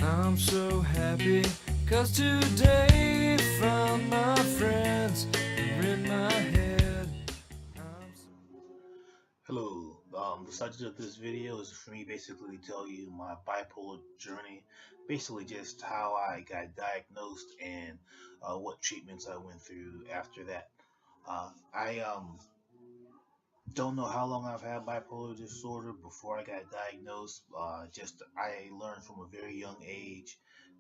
I'm so happy, cause today found my friends are in my head. Hello. The subject of this video is for me basically to tell you my bipolar journey, basically just how I got diagnosed and what treatments I went through after that. I don't know how long I've had bipolar disorder before I got diagnosed. Just I learned from a very young age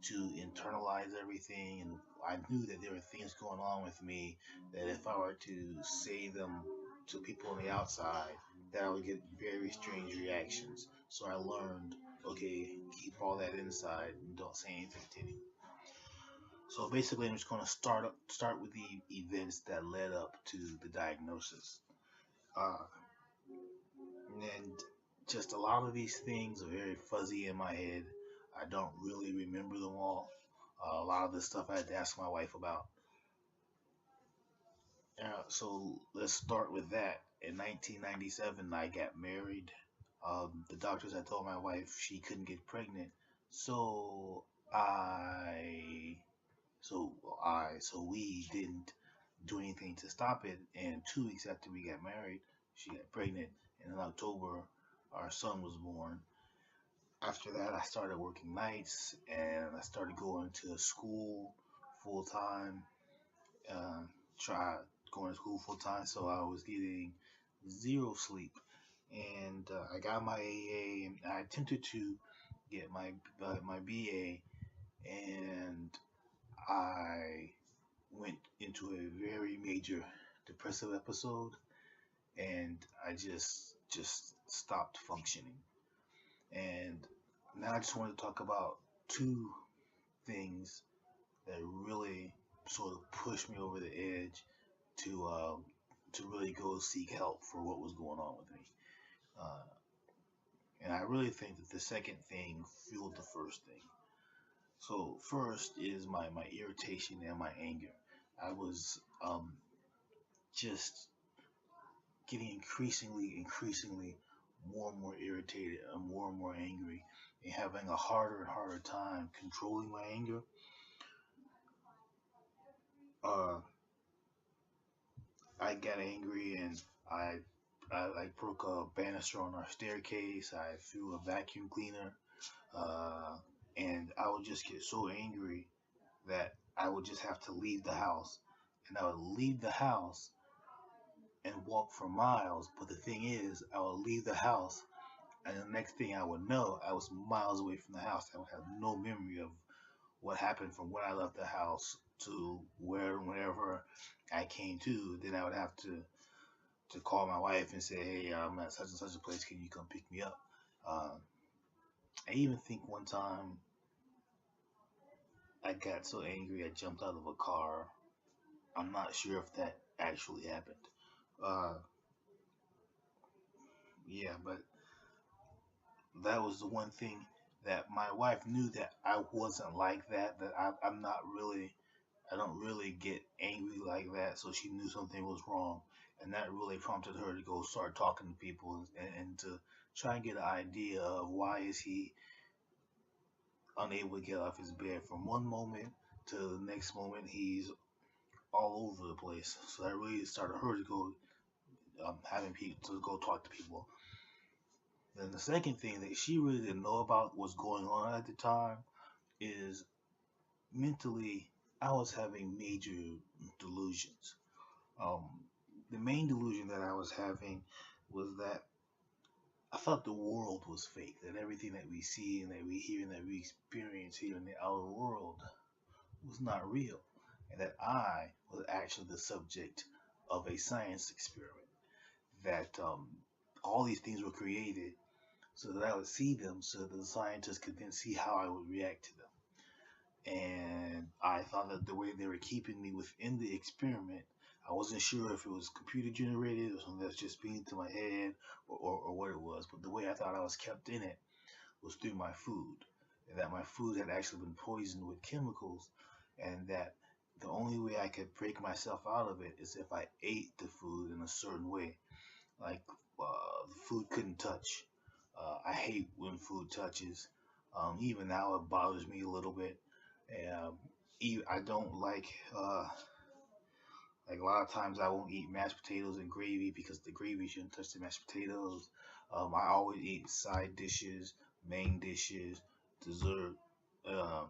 to internalize everything, and I knew that there were things going on with me that if I were to say them to people on the outside, that I would get very strange reactions. So I learned, okay, keep all that inside and don't say anything to anyone. So basically, I'm just going to start with the events that led up to the diagnosis. Uh, and just a lot of these things are very fuzzy in my head. I don't really remember them all. A lot of this stuff I had to ask my wife about. So let's start with that. In 1997, I got married. The doctors had told my wife she couldn't get pregnant, so I, so we didn't do anything to stop it. And 2 weeks after we got married, she got pregnant, and in October, our son was born. After that, I started working nights and I started going to school full time. Uh, try going to school full time, so I was getting zero sleep. And I got my AA, and I attempted to get my BA, and I went into a very major depressive episode, and I just stopped functioning. And now I just want to talk about two things that really sort of pushed me over the edge to really go seek help for what was going on with me. Uh, and I really think that the second thing fueled the first thing. So first is my irritation and my anger. I was just getting increasingly more and more irritated and more angry and having a harder and harder time controlling my anger. Uh, I got angry and I broke a banister on our staircase. I threw a vacuum cleaner, uh, and I would just get so angry that I would just have to leave the house, and I would leave the house and walk for miles. But the thing is, I would leave the house, and the next thing I would know, I was miles away from the house. I would have no memory of what happened from when I left the house to whenever I came to. Then I would have to call my wife and say, "Hey, I'm at such and such a place. Can you come pick me up?" Uh, I even think one time I got so angry I jumped out of a car. I'm not sure if that actually happened. Uh, yeah, but that was the one thing that my wife knew that I wasn't like that. That I'm not really, I don't really get angry like that. So she knew something was wrong, and that really prompted her to go start talking to people and to try and get an idea of why is he unable to get off his bed from one moment to the next moment he's all over the place. So that really started her to go having people to go talk to people. Then the second thing that she really didn't know about what's going on at the time is mentally I was having major delusions. Um, the main delusion that I was having was that I thought the world was fake, that everything that we see and that we hear and that we experience here in the outer world was not real, and that I was actually the subject of a science experiment. That all these things were created so that I would see them, so that the scientists could then see how I would react to them. And I thought that the way they were keeping me within the experiment, I wasn't sure if it was computer generated or something that's just being to my head or what it was. But the way I thought I was kept in it was through my food, and that my food had actually been poisoned with chemicals, and that the only way I could break myself out of it is if I ate the food in a certain way. Like the food couldn't touch. I hate when food touches. Even now, it bothers me a little bit. Um, I don't like a lot of times I won't eat mashed potatoes and gravy because the gravy shouldn't touch the mashed potatoes. I always eat side dishes, main dishes, dessert, uh,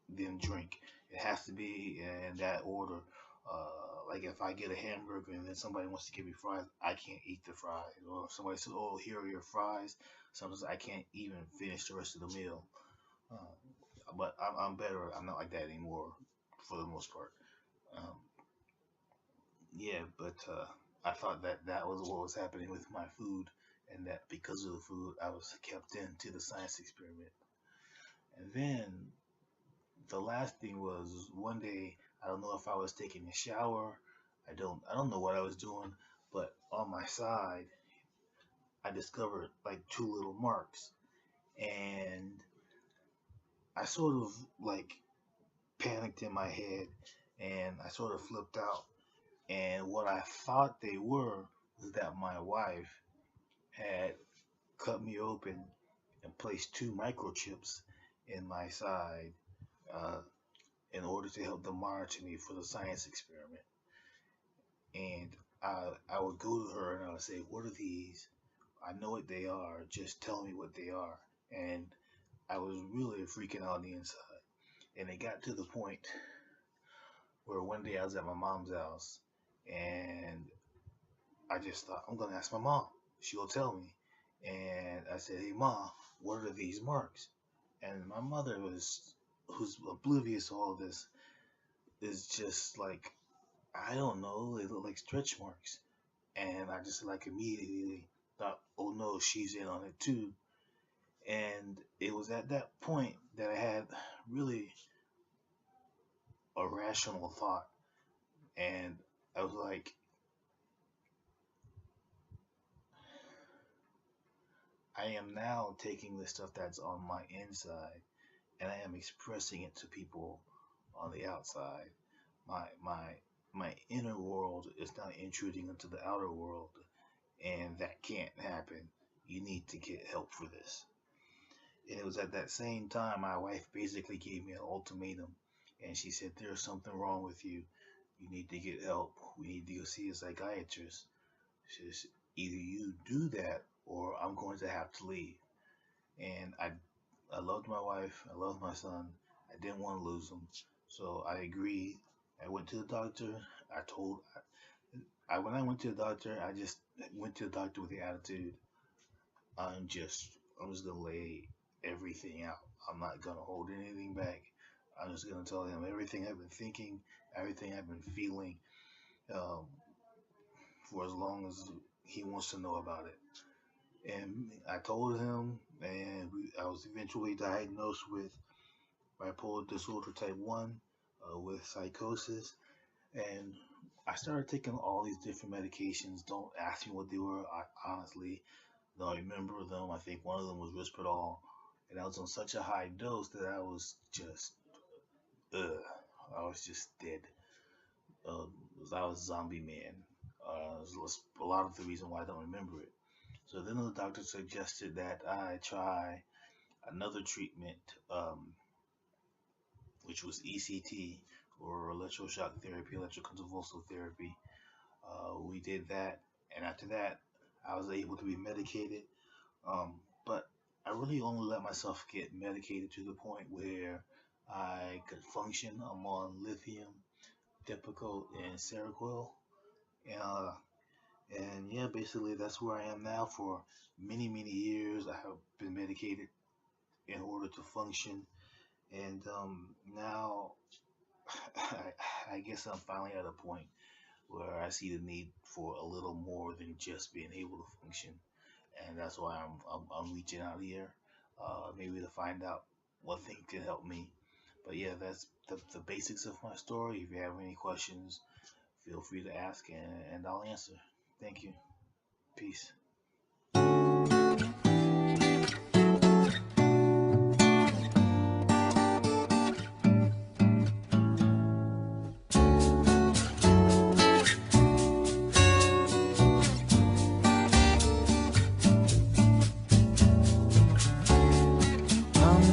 then drink. It has to be in that order. Like if I get a hamburger and then somebody wants to give me fries, I can't eat the fries. Or if somebody says, "Oh, here are your fries," sometimes I can't even finish the rest of the meal. But I'm better. I'm not like that anymore, for the most part. Um, yeah, but I thought that that was what was happening with my food, and that because of the food, I was kept into the science experiment. And then the last thing was one day, I don't know if I was taking a shower, I don't know what I was doing, but on my side, I discovered like two little marks, and I sort of like panicked in my head, and I sort of flipped out. And what I thought they were was that my wife had cut me open and placed two microchips in my side, uh, in order to help them monitor me for the science experiment. And I would go to her and I would say, "What are these? I know what they are. Just tell me what they are." And I was really freaking out on the inside. And it got to the point where one day I was at my mom's house and I just thought, I'm going to ask my mom. She'll tell me. And I said, "Hey, Mom, what are these marks?" And my mother who's oblivious to all of this, is just like, "I don't know. They look like stretch marks." And I just like immediately thought, "Oh no, she's in on it too." And it was at that point that I had really a rational thought. And I was like, I am now taking the stuff that's on my inside and I am expressing it to people on the outside. My inner world is now intruding into the outer world, and that can't happen. You need to get help for this. And it was at that same time my wife basically gave me an ultimatum, and she said, "There's something wrong with you. You need to get help. We need to go see a psychiatrist." She says, "Either you do that, or I'm going to have to leave." And I loved my wife. I loved my son. I didn't want to lose him, so I agreed. I went to the doctor. I told I when I went to the doctor, I just went to the doctor with the attitude, I'm just gonna lay everything out. I'm not gonna hold anything back. I'm just gonna tell him everything I've been thinking, everything I've been feeling, um, for as long as he wants to know about it. And I told him, and I was eventually diagnosed with bipolar disorder type 1, with psychosis. And I started taking all these different medications. Don't ask me what they were. I honestly don't remember them. I think one of them was Risperdal. And I was on such a high dose that I was just, ugh, I was just dead. Um, I was zombie man. Was a lot of the reason why I don't remember it. So then the doctor suggested that I try another treatment, which was ECT, or electroshock therapy, electroconvulsive therapy. We did that, and after that, I was able to be medicated. But I really only let myself get medicated to the point where I could function. I'm on lithium, Depakote, and Seroquel. Uh, and yeah, basically that's where I am now. For many, many years, I have been medicated in order to function. And now I guess I'm finally at a point where I see the need for a little more than just being able to function, and that's why I'm reaching out here, maybe to find out what thing can help me. But yeah, that's the basics of my story. If you have any questions, feel free to ask, and I'll answer. Thank you. Peace.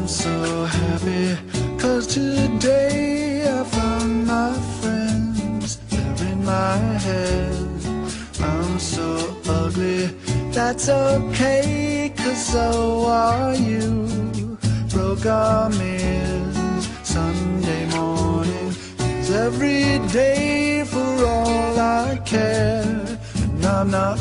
I'm so happy, 'cause today I found my friends. They're in my head. I'm so ugly, that's okay, 'cause so are you. Broke armies, Sunday morning is every day for all I care. And I'm not